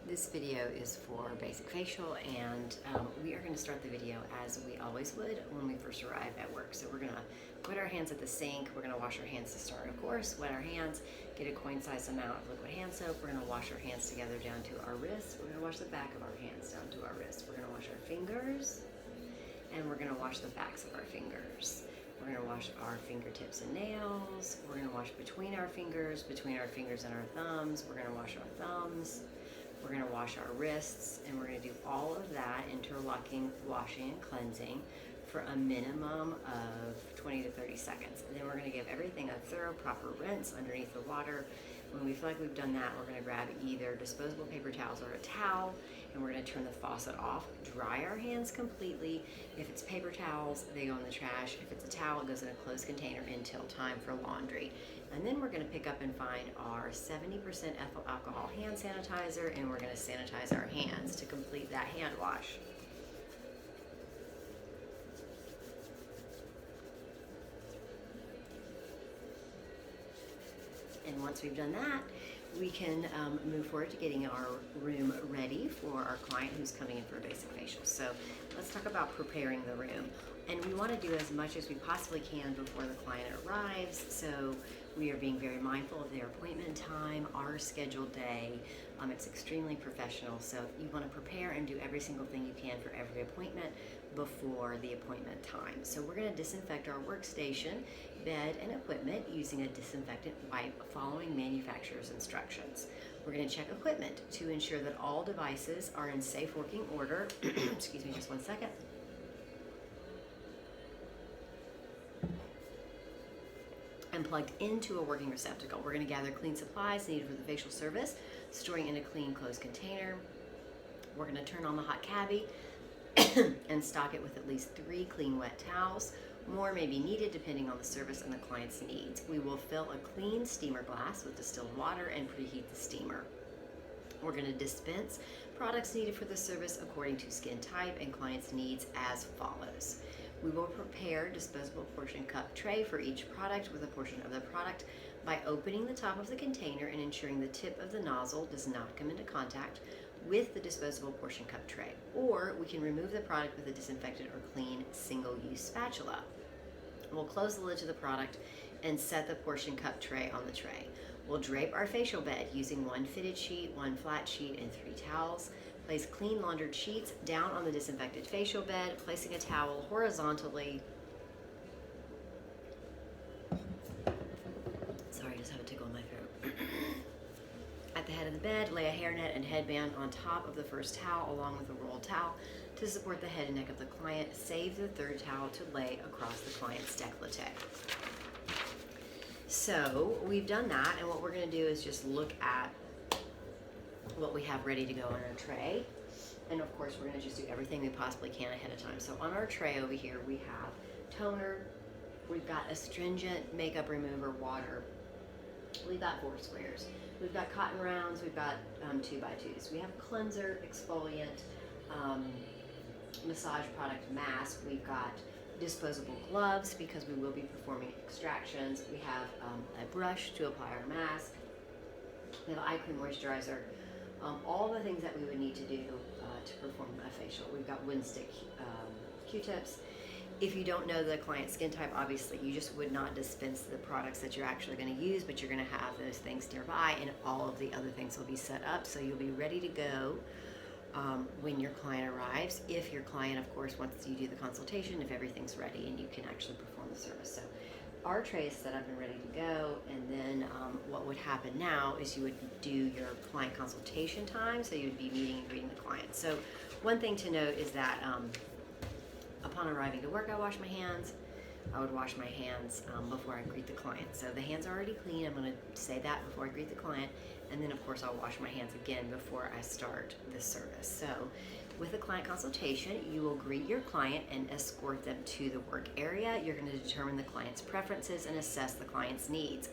This video is for basic facial, and we are going to start the video as we always would when we first arrive at work. So we're going to put our hands at the sink. We're going to wash our hands to start, of course, wet our hands, get a coin-sized amount of liquid hand soap. We're going to wash our hands together down to our wrists. We're going to wash the back of our hands down to our wrists. We're going to wash our fingers, and we're going to wash the backs of our fingers. We're going to wash our fingertips and nails. We're going to wash between our fingers and our thumbs. We're going to wash our thumbs. We're going to wash our wrists, and we're going to do all of that interlocking, washing, and cleansing for a minimum of 20 to 30 seconds. And then we're going to give everything a thorough, proper rinse underneath the water. When we feel like we've done that, we're going to grab either disposable paper towels or a towel, and we're going to turn the faucet off, dry our hands completely. If it's paper towels, they go in the trash. If it's a towel, it goes in a closed container until time for laundry. And then we're going to pick up and find our 70% ethyl alcohol hand sanitizer, and we're going to sanitize our hands to complete that hand wash. And once we've done that, we can move forward to getting our room ready for our client who's coming in for a basic facial. So let's talk about preparing the room. And we want to do as much as we possibly can before the client arrives. So we are being very mindful of their appointment time, our scheduled day. It's extremely professional. So you want to prepare and do every single thing you can for every appointment before the appointment time. So we're going to disinfect our workstation, bed, and equipment using a disinfectant wipe following manufacturer's instructions. We're going to check equipment to ensure that all devices are in safe working order. Excuse me just one second. And plugged into a working receptacle. We're going to gather clean supplies needed for the facial service, storing in a clean closed container. We're going to turn on the hot cabbie and stock it with at least 3 clean wet towels. More may be needed depending on the service and the client's needs. We will fill a clean steamer glass with distilled water and preheat the steamer. We're going to dispense products needed for the service according to skin type and client's needs as follows. We will prepare disposable portion cup tray for each product with a portion of the product by opening the top of the container and ensuring the tip of the nozzle does not come into contact with the disposable portion cup tray. Or we can remove the product with a disinfected or clean single-use spatula. We'll close the lid to the product and set the portion cup tray on the tray. We'll drape our facial bed using 1 fitted sheet, 1 flat sheet, and 3 towels. Place clean laundered sheets down on the disinfected facial bed, placing a towel horizontally. Sorry, I just have a tickle in my throat. At the head of the bed, lay a hairnet and headband on top of the first towel along with a rolled towel to support the head and neck of the client. Save the third towel to lay across the client's décolleté. So we've done that, and what we're going to do is just look at what we have ready to go on our tray. And of course, we're going to just do everything we possibly can ahead of time. So on our tray over here, we have toner, we've got astringent makeup remover water, we've got 4 squares, we've got cotton rounds, we've got 2x2s, we have cleanser, exfoliant, massage product mask, we've got disposable gloves because we will be performing extractions, we have a brush to apply our mask, we have eye cream moisturizer, all the things that we would need to do to perform a facial. We've got wind stick Q-tips. If you don't know the client's skin type, obviously you just would not dispense the products that you're actually going to use, but you're going to have those things nearby, and all of the other things will be set up so you'll be ready to go when your client arrives. If your client, of course, once you do the consultation, if everything's ready and you can actually perform the service. So our tray is set up and ready to go, and then what would happen now is you would do your client consultation time, so you would be meeting and greeting the client. So one thing to note is that upon arriving to work, I wash my hands. I would wash my hands before I greet the client. So the hands are already clean. I'm going to say that before I greet the client, and then of course I'll wash my hands again before I start the service. So with a client consultation, you will greet your client and escort them to the work area. You're going to determine the client's preferences and assess the client's needs.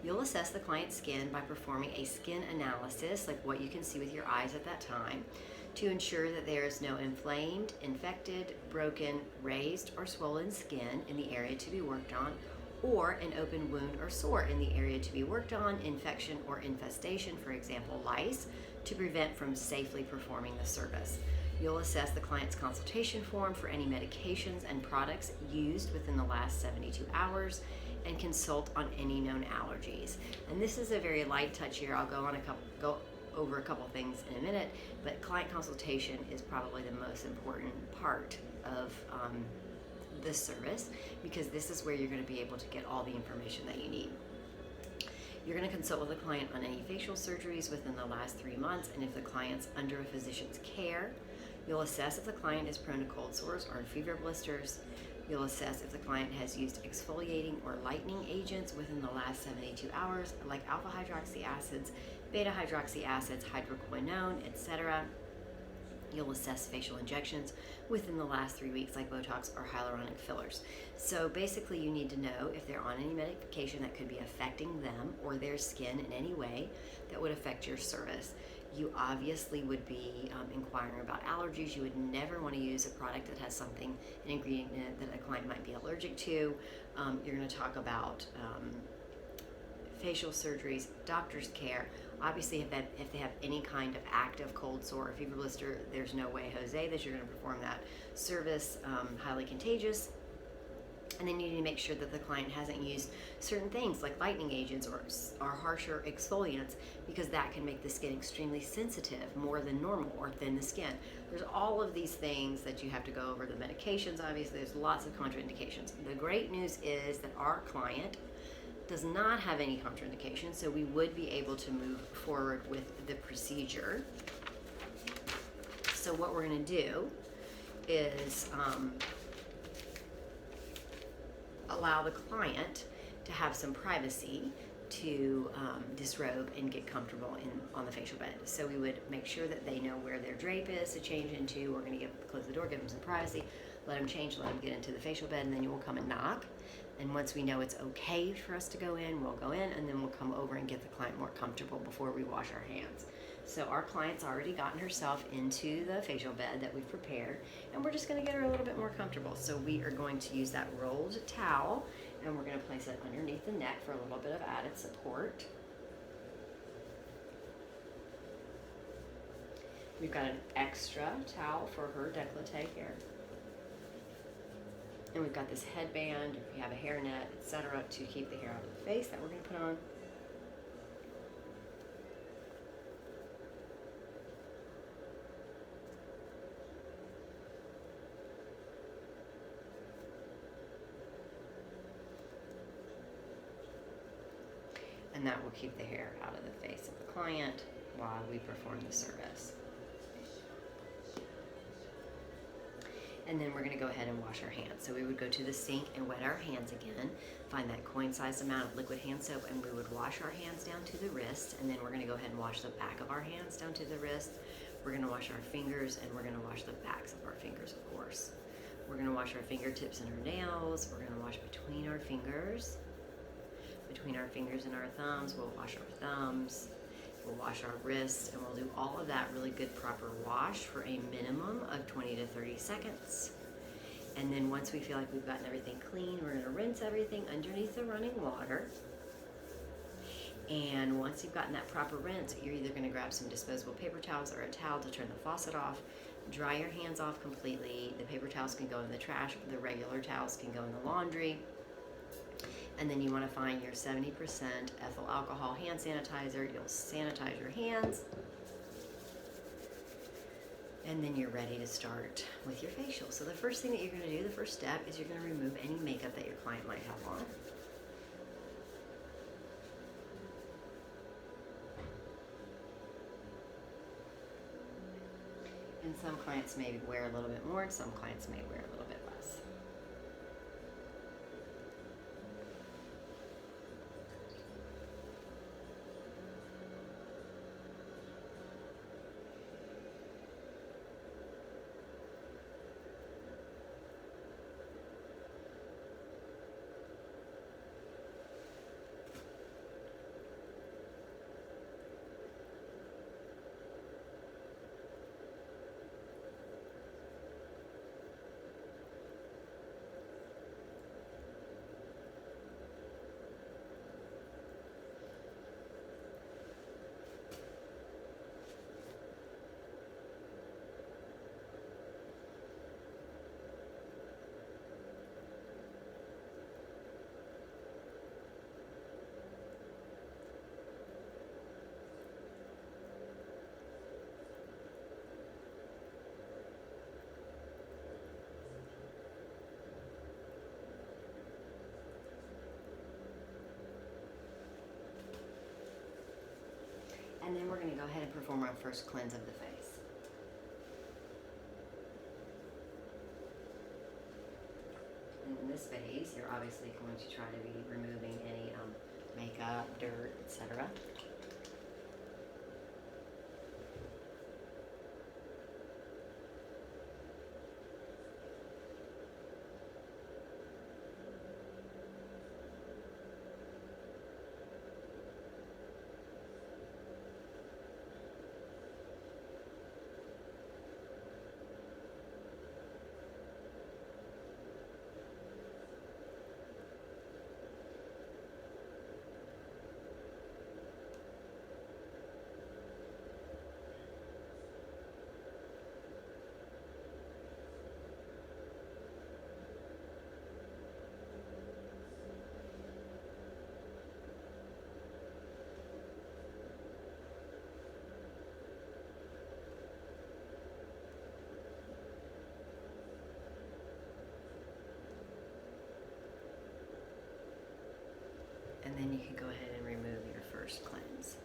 You'll assess the client's skin by performing a skin analysis, like what you can see with your eyes at that time, to ensure that there is no inflamed, infected, broken, raised, or swollen skin in the area to be worked on, or an open wound or sore in the area to be worked on, infection or infestation, for example, lice, to prevent from safely performing the service. You'll assess the client's consultation form for any medications and products used within the last 72 hours and consult on any known allergies. And this is a very light touch here. I'll go over a couple things in a minute, but client consultation is probably the most important part of this service, because this is where you're going to be able to get all the information that you need. You're going to consult with the client on any facial surgeries within the last 3 months, and if the client's under a physician's care. You'll assess if the client is prone to cold sores or fever blisters. You'll assess if the client has used exfoliating or lightening agents within the last 72 hours, like alpha hydroxy acids, beta hydroxy acids, hydroquinone, etc. You'll assess facial injections within the last 3 weeks, like Botox or hyaluronic fillers. So basically, you need to know if they're on any medication that could be affecting them or their skin in any way that would affect your service. You obviously would be inquiring about allergies. You would never want to use a product that has something, an ingredient in it that a client might be allergic to. You're going to talk about facial surgeries, doctor's care. Obviously, if they have any kind of active cold sore or fever blister, there's no way, Jose, that you're going to perform that service. Highly contagious. And then you need to make sure that the client hasn't used certain things like lightening agents or harsher exfoliants, because that can make the skin extremely sensitive, more than normal, or thin the skin. There's all of these things that you have to go over. The medications, obviously, there's lots of contraindications. The great news is that our client does not have any contraindications, so we would be able to move forward with the procedure. So what we're going to do is allow the client to have some privacy to disrobe and get comfortable on the facial bed. So we would make sure that they know where their drape is to change into. We're going to close the door, give them some privacy, let them change, let them get into the facial bed, and then you will come and knock. And once we know it's okay for us to go in, we'll go in, and then we'll come over and get the client more comfortable before we wash our hands. So our client's already gotten herself into the facial bed that we've prepared, and we're just going to get her a little bit more comfortable. So we are going to use that rolled towel, and we're going to place it underneath the neck for a little bit of added support. We've got an extra towel for her décolleté here. And we've got this headband, if you have a hairnet, etc., to keep the hair out of the face that we're going to put on. And that will keep the hair out of the face of the client while we perform the service. And then we're going to go ahead and wash our hands. So we would go to the sink and wet our hands again, find that coin-sized amount of liquid hand soap, and we would wash our hands down to the wrist. And then we're going to go ahead and wash the back of our hands down to the wrist. We're going to wash our fingers, and we're going to wash the backs of our fingers, of course. We're going to wash our fingertips and our nails. We're going to wash between our fingers. Between our fingers and our thumbs, we'll wash our thumbs. We'll wash our wrists, and we'll do all of that really good proper wash for a minimum of 20 to 30 seconds. And then once we feel like we've gotten everything clean, we're going to rinse everything underneath the running water. And once you've gotten that proper rinse, you're either going to grab some disposable paper towels or a towel to turn the faucet off, dry your hands off completely. The paper towels can go in the trash, the regular towels can go in the laundry. And then you want to find your 70% ethyl alcohol hand sanitizer. You'll sanitize your hands. And then you're ready to start with your facial. So the first thing that you're going to do, the first step, is you're going to remove any makeup that your client might have on. And some clients may wear a little bit more, and some clients may wear a little bit less. going to go ahead and perform our first cleanse of the face. And in this phase, you're obviously going to try to be removing any makeup, dirt, etc. And then you can go ahead and remove your first cleanse.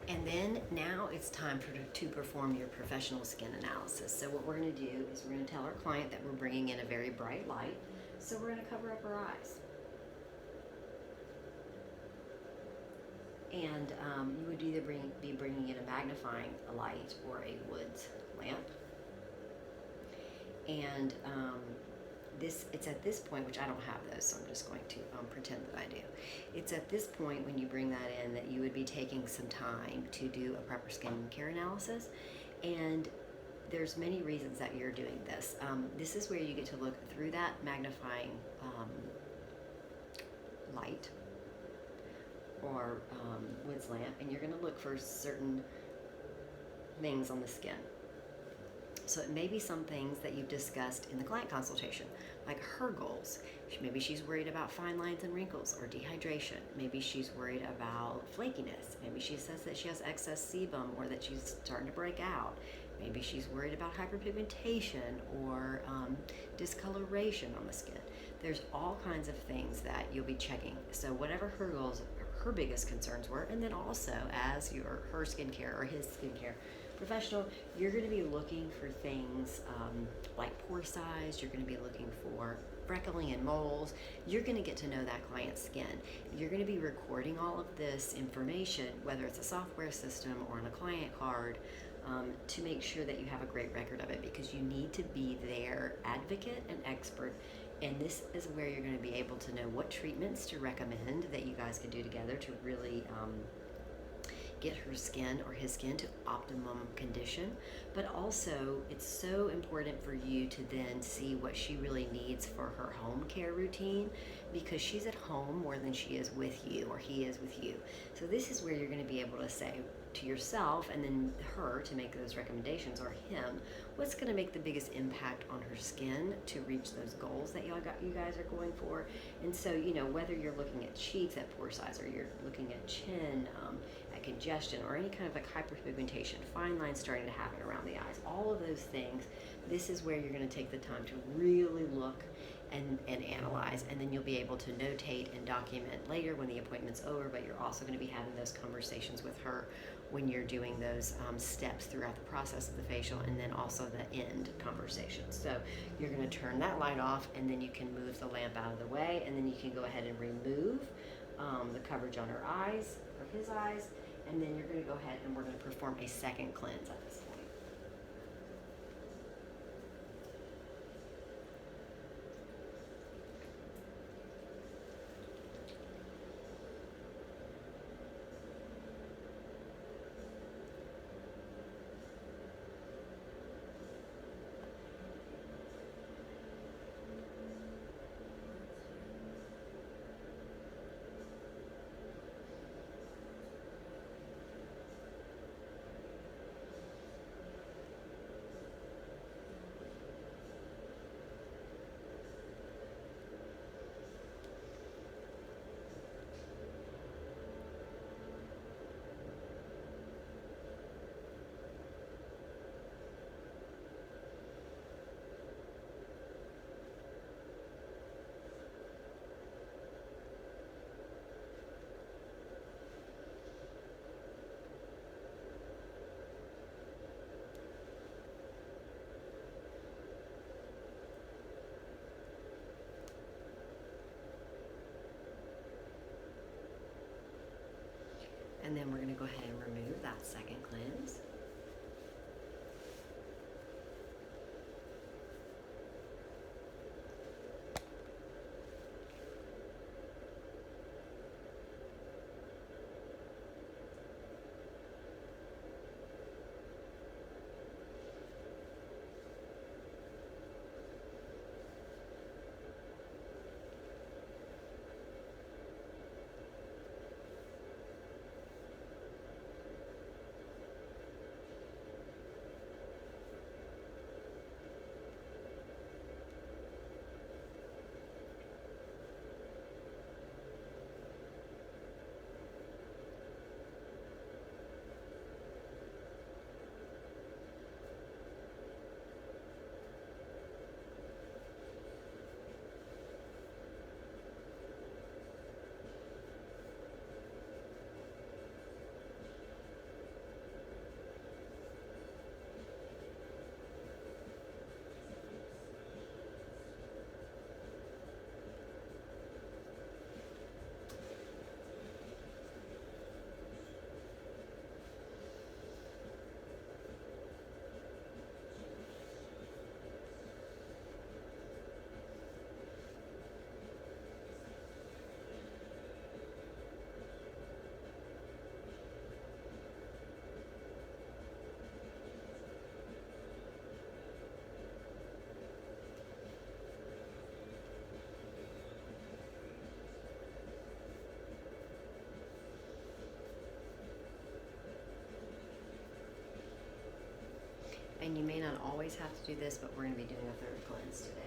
And then now it's time to perform your professional skin analysis. So what we're going to do is we're going to tell our client that we're bringing in a very bright light. So we're going to cover up our eyes. And you would either be bringing in a magnifying light or a Woods lamp. And it's at this point, which I don't have those, so I'm just going to pretend that I do. It's at this point when you bring that in that you would be taking some time to do a proper skincare analysis. And there's many reasons that you're doing this. This is where you get to look through that magnifying light or Woods lamp, and you're going to look for certain things on the skin. So it may be some things that you've discussed in the client consultation, like her goals. Maybe she's worried about fine lines and wrinkles or dehydration. Maybe she's worried about flakiness. Maybe she says that she has excess sebum or that she's starting to break out. Maybe she's worried about hyperpigmentation or discoloration on the skin. There's all kinds of things that you'll be checking. So whatever her goals, her biggest concerns were, and then also as her skincare or his skincare professional, you're going to be looking for things like pore size. You're going to be looking for freckling and moles. You're going to get to know that client's skin. You're going to be recording all of this information, whether it's a software system or on a client card, to make sure that you have a great record of it, because you need to be their advocate and expert. And this is where you're going to be able to know what treatments to recommend that you guys can do together to really get her skin or his skin to optimum condition, but also it's so important for you to then see what she really needs for her home care routine, because she's at home more than she is with you or he is with you. So this is where you're going to be able to say to yourself and then her to make those recommendations, or him, what's going to make the biggest impact on her skin to reach those goals that you guys are going for. And so, whether you're looking at cheeks at pore size, or you're looking at chin, at congestion, or any kind of like hyperpigmentation, fine lines starting to happen around the eyes, all of those things, this is where you're going to take the time to really look and analyze, and then you'll be able to notate and document later when the appointment's over. But you're also going to be having those conversations with her when you're doing those steps throughout the process of the facial, and then also the end conversation. So you're going to turn that light off, and then you can move the lamp out of the way, and then you can go ahead and remove the coverage on her eyes, or his eyes, and then you're going to go ahead and we're going to perform a second cleanse at this point. And then we're going to go ahead and remove that second cleanse. And you may not always have to do this, but we're going to be doing a third cleanse today.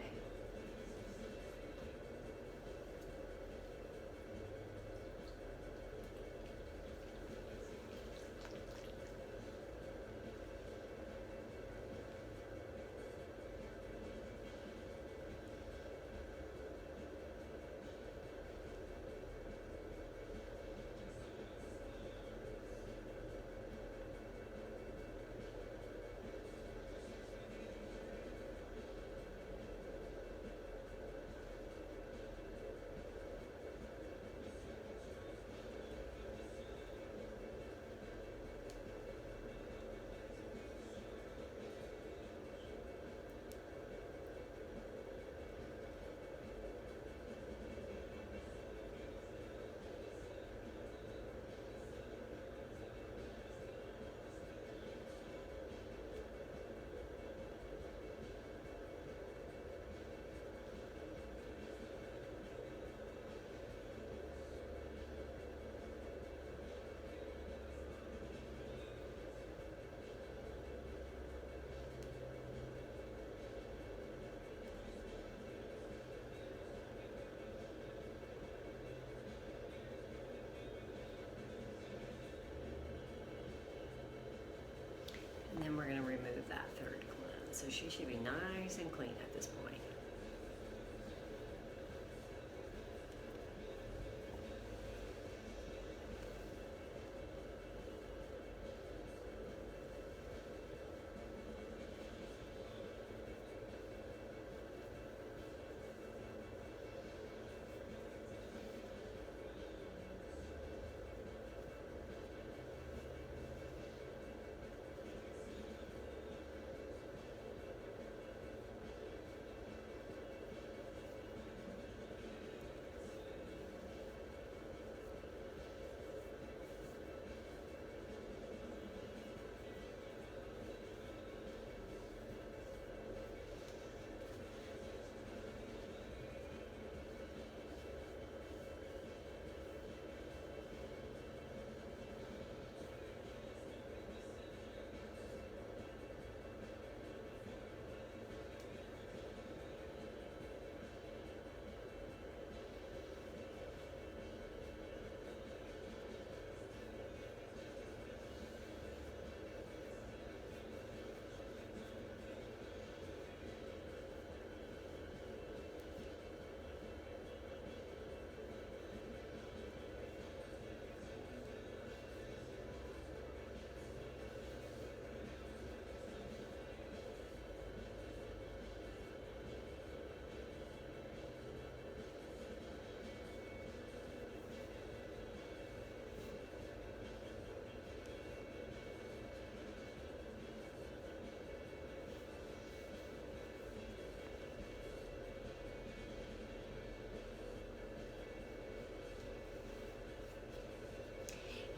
of that third cleanse. So she should be nice and clean at this point.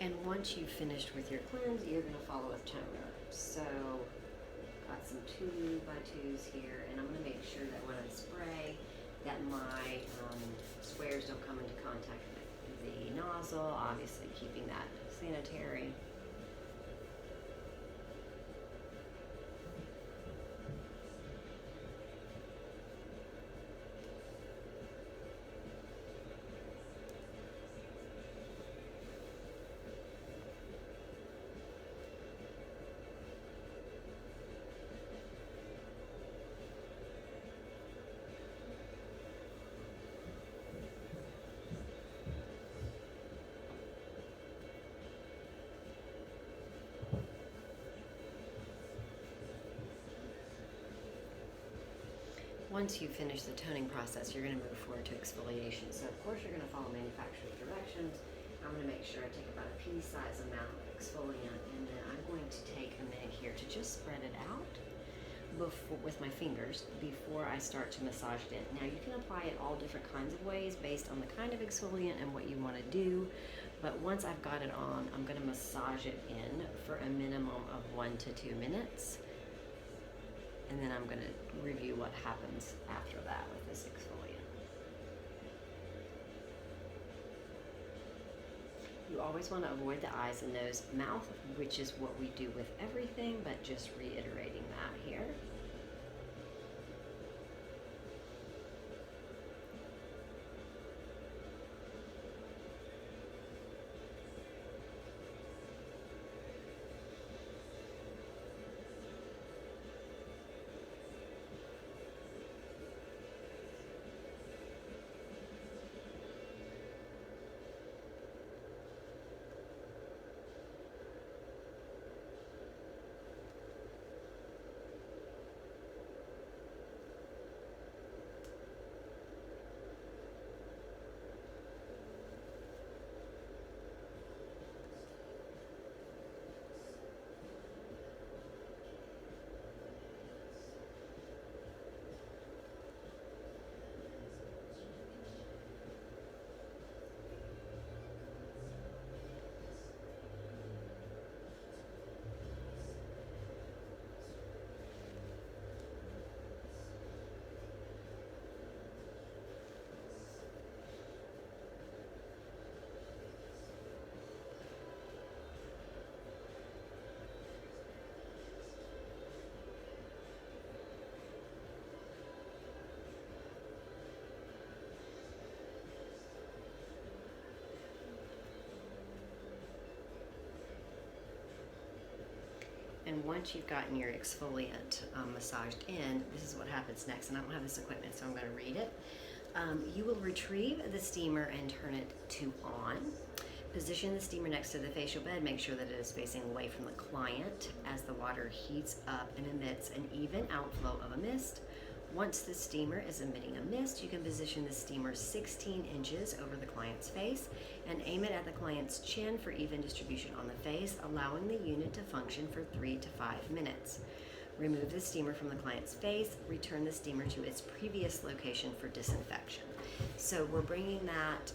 And once you've finished with your cleanse, you're going to follow with toner. So, got some 2x2s here, and I'm going to make sure that when I spray, that my squares don't come into contact with the nozzle, obviously keeping that sanitary. Once you finish the toning process, you're going to move forward to exfoliation. So, of course, you're going to follow manufacturer's directions. I'm going to make sure I take about a pea-sized amount of exfoliant, and then I'm going to take a minute here to just spread it out with my fingers before I start to massage it in. Now, you can apply it all different kinds of ways based on the kind of exfoliant and what you want to do. But once I've got it on, I'm going to massage it in for a minimum of 1 to 2 minutes. And then I'm going to review what happens after that with this exfoliant. You always want to avoid the eyes and nose, mouth, which is what we do with everything, but just reiterating that here. once you've gotten your exfoliant massaged in, this is what happens next. And I don't have this equipment, so I'm going to read it. You will retrieve the steamer and turn it to on. Position the steamer next to the facial bed. Make sure that it is facing away from the client as the water heats up and emits an even outflow of a mist. Once the steamer is emitting a mist, you can position the steamer 16 inches over the client's face and aim it at the client's chin for even distribution on the face, allowing the unit to function for 3 to 5 minutes. Remove the steamer from the client's face, return the steamer to its previous location for disinfection. So we're bringing that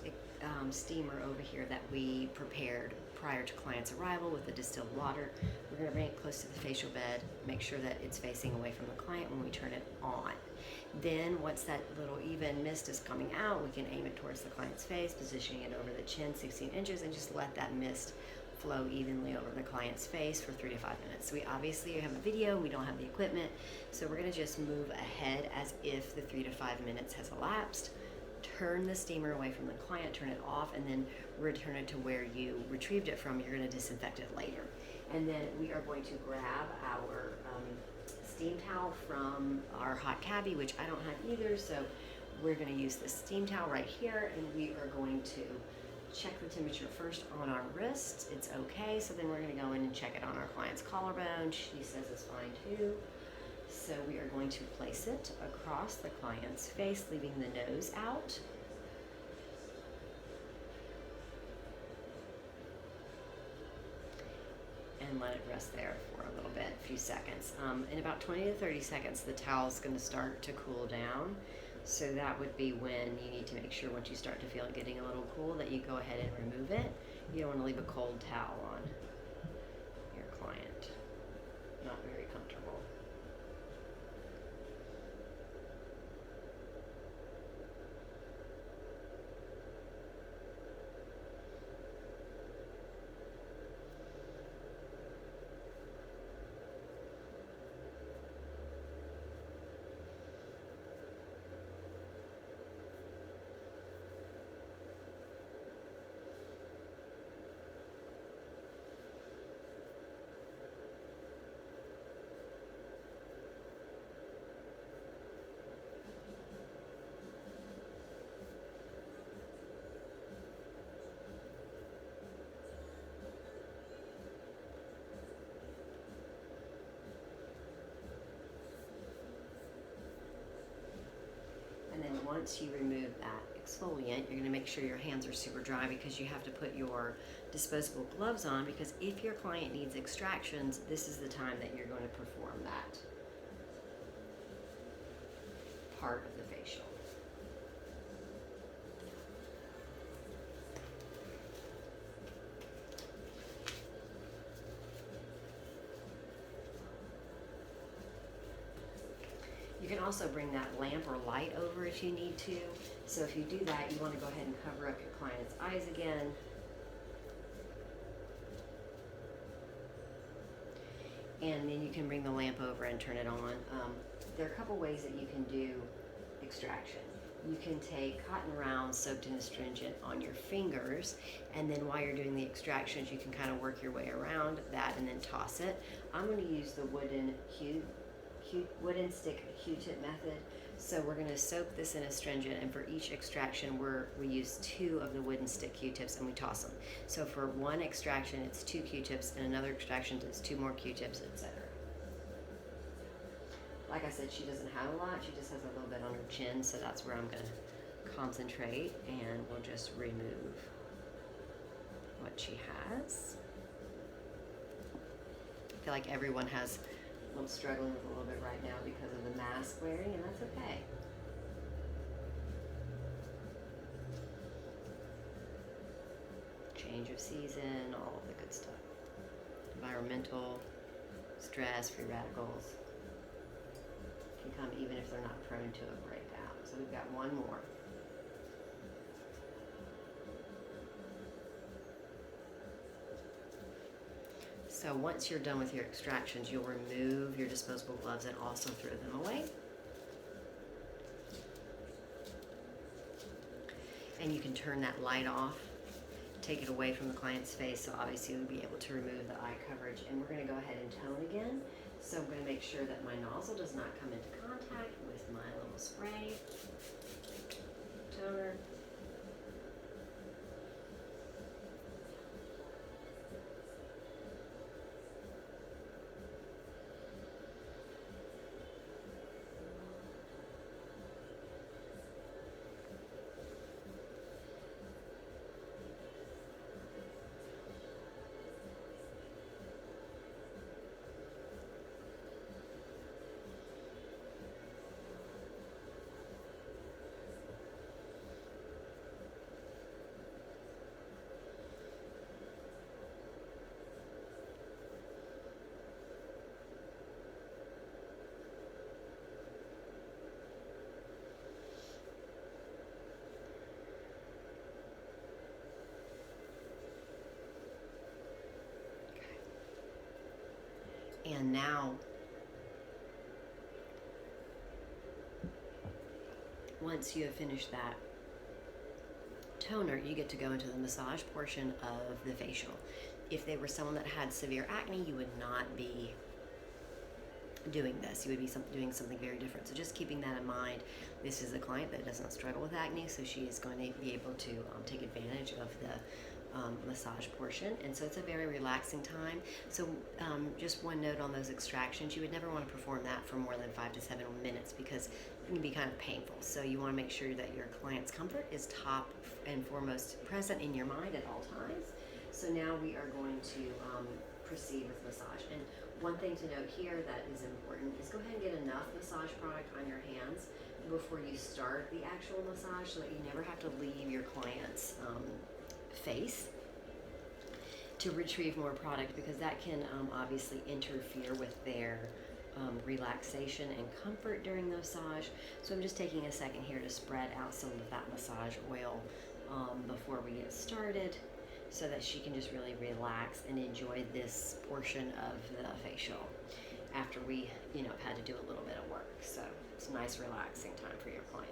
steamer over here that we prepared prior to client's arrival with the distilled water. We're going to bring it close to the facial bed, make sure that it's facing away from the client when we turn it on. Then once that little even mist is coming out, we can aim it towards the client's face, positioning it over the chin 16 inches, and just let that mist flow evenly over the client's face for 3 to 5 minutes. So we obviously have a video, we don't have the equipment, so we're going to just move ahead as if the 3 to 5 minutes has elapsed. Turn the steamer away from the client, turn it off, and then return it to where you retrieved it from. You're going to disinfect it later. And then we are going to grab our steam towel from our hot cabbie, which I don't have either, so we're going to use this steam towel right here, and we are going to check the temperature first on our wrists. It's okay, so then we're going to go in and check it on our client's collarbone. She says it's fine too. So we are going to place it across the client's face, leaving the nose out. And let it rest there for a little bit, a few seconds. In about 20 to 30 seconds, the towel is going to start to cool down. So that would be when you need to make sure once you start to feel it getting a little cool that you go ahead and remove it. You don't want to leave a cold towel on your client. Not very comfortable. Once you remove that exfoliant, you're going to make sure your hands are super dry because you have to put your disposable gloves on, because if your client needs extractions, this is the time that you're going to perform that part of the facial. You can also bring that lamp or light over if you need to. So if you do that, you want to go ahead and cover up your client's eyes again. And then you can bring the lamp over and turn it on. There are a couple ways that you can do extraction. You can take cotton rounds soaked in astringent on your fingers, and then while you're doing the extractions, you can kind of work your way around that and then toss it. I'm going to use the wooden stick Q-tip method. So we're going to soak this in astringent, and for each extraction we use 2 of the wooden stick Q-tips and we toss them. So for one extraction it's 2 Q-tips, and another extraction it's 2 more Q-tips, etc. Like I said, she doesn't have a lot, she just has a little bit on her chin, so that's where I'm going to concentrate, and we'll just remove what she has. I feel like everyone has I'm struggling with a little bit right now because of the mask wearing, and that's okay. Change of season, all of the good stuff. Environmental, stress, free radicals can come even if they're not prone to a breakout. So we've got one more. So once you're done with your extractions, you'll remove your disposable gloves and also throw them away. And you can turn that light off take it away from the client's face, so obviously we'll be able to remove the eye coverage. And we're going to go ahead and tone again. So I'm going to make sure that my nozzle does not come into contact with my little spray toner. And now, once you have finished that toner, you get to go into the massage portion of the facial. If they were someone that had severe acne, you would not be doing this. You would be doing something very different. So just keeping that in mind. This is a client that does not struggle with acne, so she is going to be able to take advantage of the massage portion, and so it's a very relaxing time. So just one note on those extractions: you would never want to perform that for more than 5 to 7 minutes because it can be kind of painful. So you want to make sure that your client's comfort is top and foremost present in your mind at all times. So now we are going to proceed with massage. And one thing to note here that is important is go ahead and get enough massage product on your hands before you start the actual massage, so that you never have to leave your client's face to retrieve more product, because that can obviously interfere with their relaxation and comfort during the massage. So I'm just taking a second here to spread out some of that massage oil before we get started, so that she can just really relax and enjoy this portion of the facial after we have had to do a little bit of work. So it's a nice relaxing time for your client.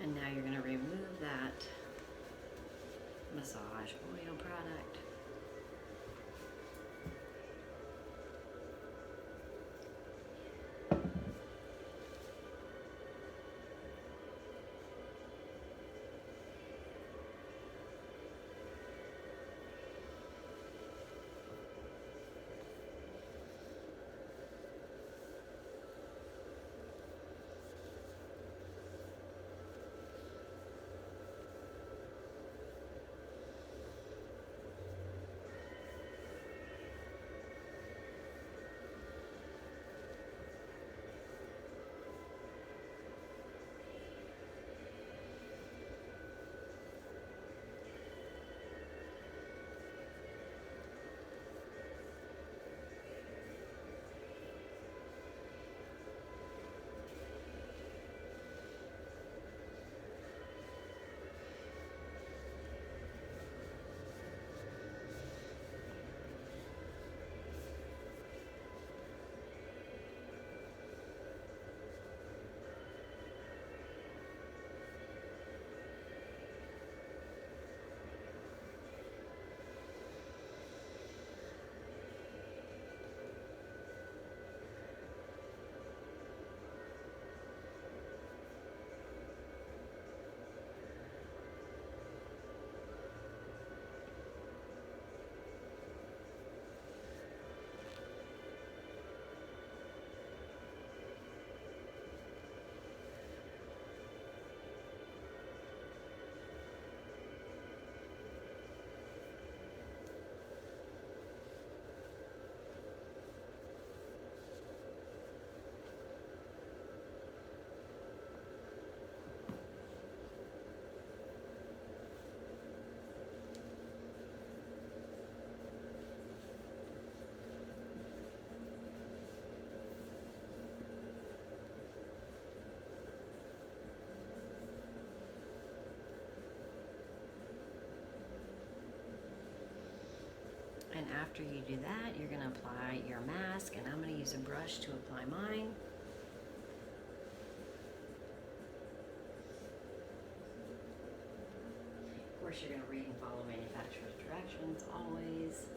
And now you're going to remove that massage oil product. And after you do that, you're going to apply your mask, and I'm going to use a brush to apply mine. Of course, you're going to read and follow manufacturer's directions always.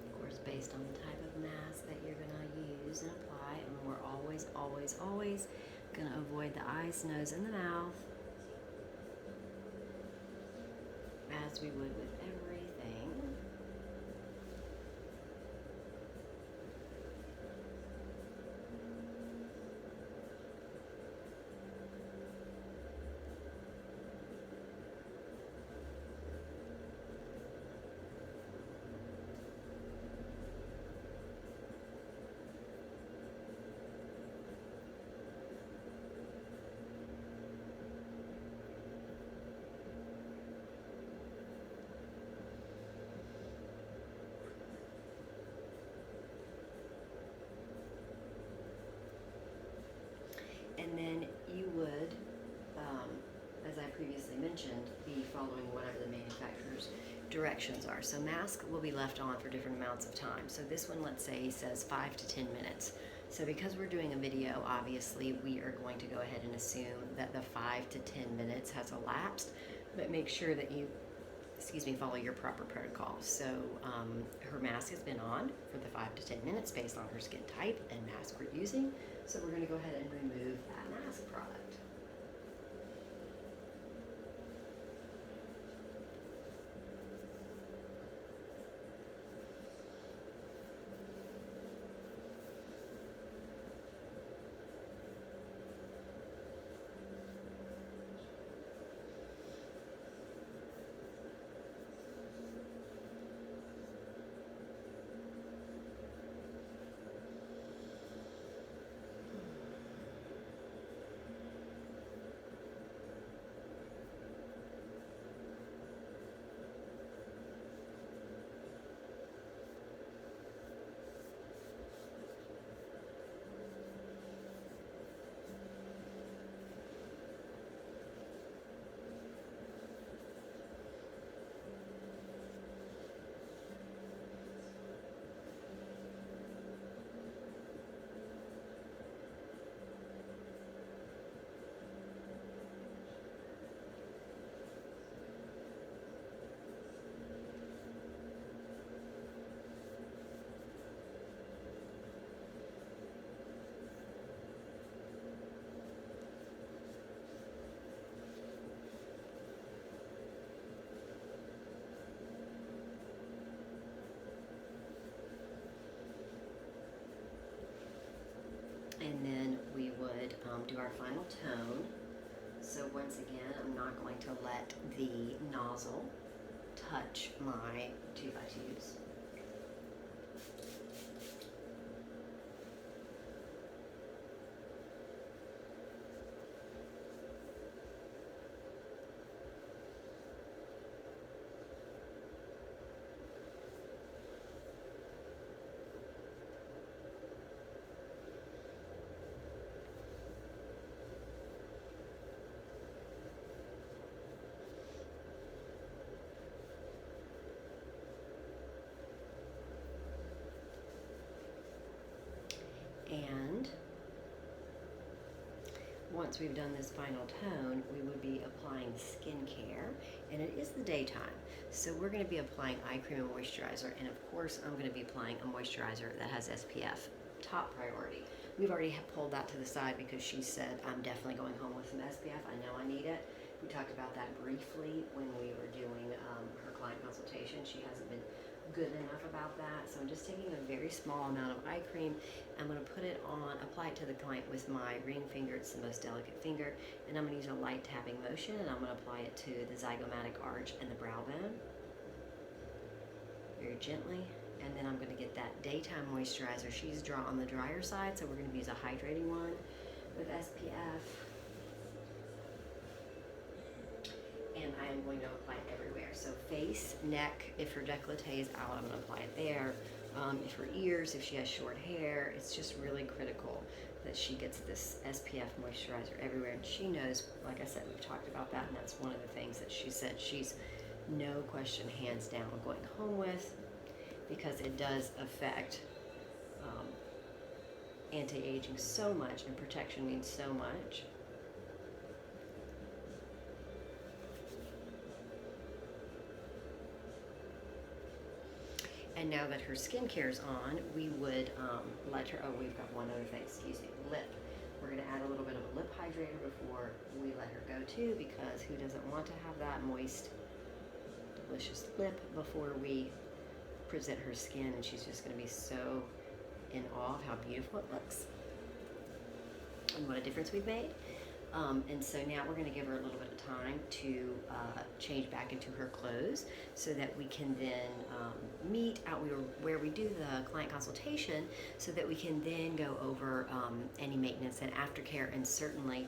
Of course, based on the type of mask that you're going to use and apply, and we're always, always, always going to avoid the eyes, nose, and the mouth, as we would with everything. And then you would, as I previously mentioned, be following whatever the manufacturer's directions are. So mask will be left on for different amounts of time. So this one, let's say, says 5 to 10 minutes. So because we're doing a video, obviously, we are going to go ahead and assume that the 5 to 10 minutes has elapsed, but make sure that you, follow your proper protocol. So her mask has been on for the 5 to 10 minutes based on her skin type and mask we're using. So we're going to go ahead and remove that mask product. and then we would do our final tone. So once again, I'm not going to let the nozzle touch my 2x2s. And once we've done this final tone, we would be applying skincare, and it is the daytime. So we're going to be applying eye cream and moisturizer, and of course I'm going to be applying a moisturizer that has SPF, top priority. We've already pulled that to the side because she said, I'm definitely going home with some SPF. I know I need it. We talked about that briefly when we were doing her client consultation. She hasn't been good enough about that. So I'm just taking a very small amount of eye cream. I'm going to put it on, apply it to the client with my ring finger. It's the most delicate finger. And I'm going to use a light tapping motion, and I'm going to apply it to the zygomatic arch and the brow bone. Very gently. And then I'm going to get that daytime moisturizer. She's on the drier side, so we're going to use a hydrating one with SPF. And I am going to apply it everywhere. So face, neck, if her décolleté is out, I'm going to apply it there. If her ears, if she has short hair, it's just really critical that she gets this SPF moisturizer everywhere. And she knows, like I said, we've talked about that, and that's one of the things that she said she's no question, hands down, going home with, because it does affect anti-aging so much, and protection means so much. And now that her skincare's on, we would let her, oh, we've got one other thing, excuse me, lip. We're gonna add a little bit of a lip hydrator before we let her go too, because who doesn't want to have that moist, delicious lip before we present her skin, and she's just gonna be so in awe of how beautiful it looks and what a difference we've made. And so now we're going to give her a little bit of time to change back into her clothes so that we can then meet out where we do the client consultation, so that we can then go over any maintenance and aftercare, and certainly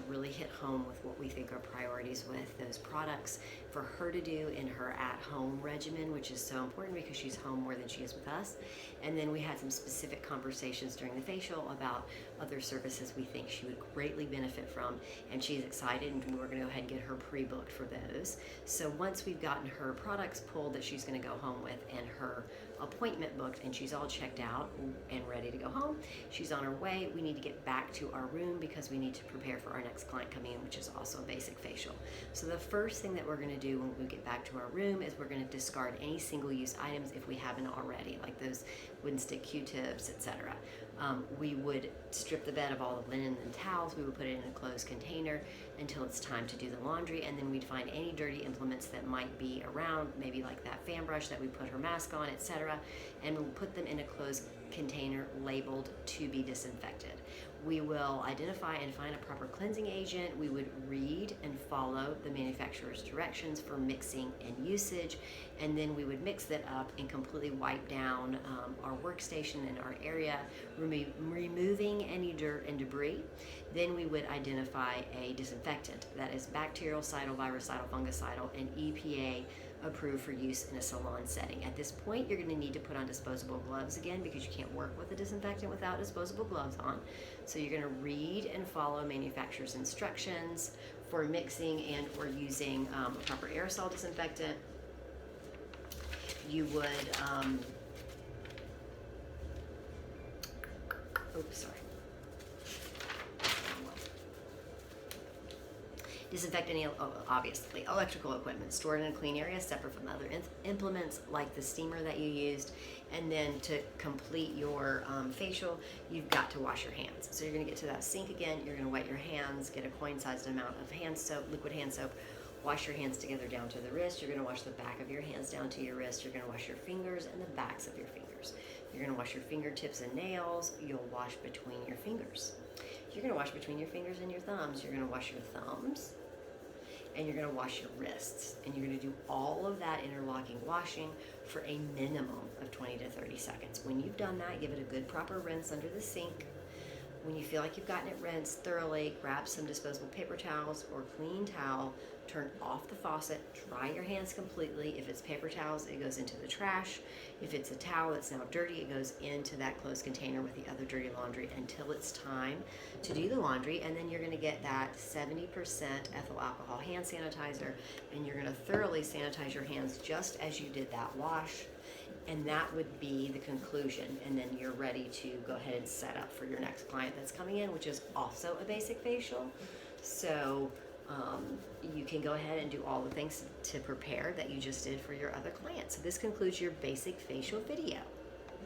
really hit home with what we think are priorities with those products for her to do in her at-home regimen, which is so important because she's home more than she is with us. And then we had some specific conversations during the facial about other services we think she would greatly benefit from, and she's excited, and we're going to go ahead and get her pre-booked for those. So once we've gotten her products pulled that she's going to go home with and her appointment booked, and she's all checked out and ready to go home, she's on her way. We need to get back to our room because we need to prepare for our next client coming in, which is also a basic facial. So the first thing that we're going to do when we get back to our room is we're going to discard any single-use items if we haven't already, like those wooden stick Q-tips, etc. We would strip the bed of all the linen and towels. We would put it in a closed container until it's time to do the laundry, and then we'd find any dirty implements that might be around, maybe like that fan brush that we put her mask on, etc., and we'll put them in a closed container labeled to be disinfected. We will identify and find a proper cleansing agent. We would read and follow the manufacturer's directions for mixing and usage, and then we would mix that up and completely wipe down our workstation and our area, removing any dirt and debris. Then we would identify a disinfectant that is bactericidal, virucidal, fungicidal, and EPA approved for use in a salon setting. At this point, you're going to need to put on disposable gloves again because you can't work with a disinfectant without disposable gloves on. So you're going to read and follow manufacturer's instructions for mixing and or using a proper aerosol disinfectant. You would, oops, sorry. Disinfect any, obviously, electrical equipment stored in a clean area separate from other implements like the steamer that you used. And then to complete your facial, you've got to wash your hands. So you're going to get to that sink again. You're going to wet your hands, get a coin-sized amount of hand soap, liquid hand soap. Wash your hands together down to the wrist. You're going to wash the back of your hands down to your wrist. You're going to wash your fingers and the backs of your fingers. You're gonna wash your fingertips and nails. You'll wash between your fingers. You're gonna wash between your fingers and your thumbs. You're gonna wash your thumbs, and you're gonna wash your wrists. And you're gonna do all of that interlocking washing for a minimum of 20 to 30 seconds. When you've done that, give it a good proper rinse under the sink. When you feel like you've gotten it rinsed thoroughly, grab some disposable paper towels or clean towel, turn off the faucet, dry your hands completely. If it's paper towels, it goes into the trash. If it's a towel that's now dirty, it goes into that closed container with the other dirty laundry until it's time to do the laundry. And then you're gonna get that 70% ethyl alcohol hand sanitizer, and you're gonna thoroughly sanitize your hands just as you did that wash. And that would be the conclusion. And then you're ready to go ahead and set up for your next client that's coming in, which is also a basic facial. So you can go ahead and do all the things to prepare that you just did for your other client. So this concludes your basic facial video.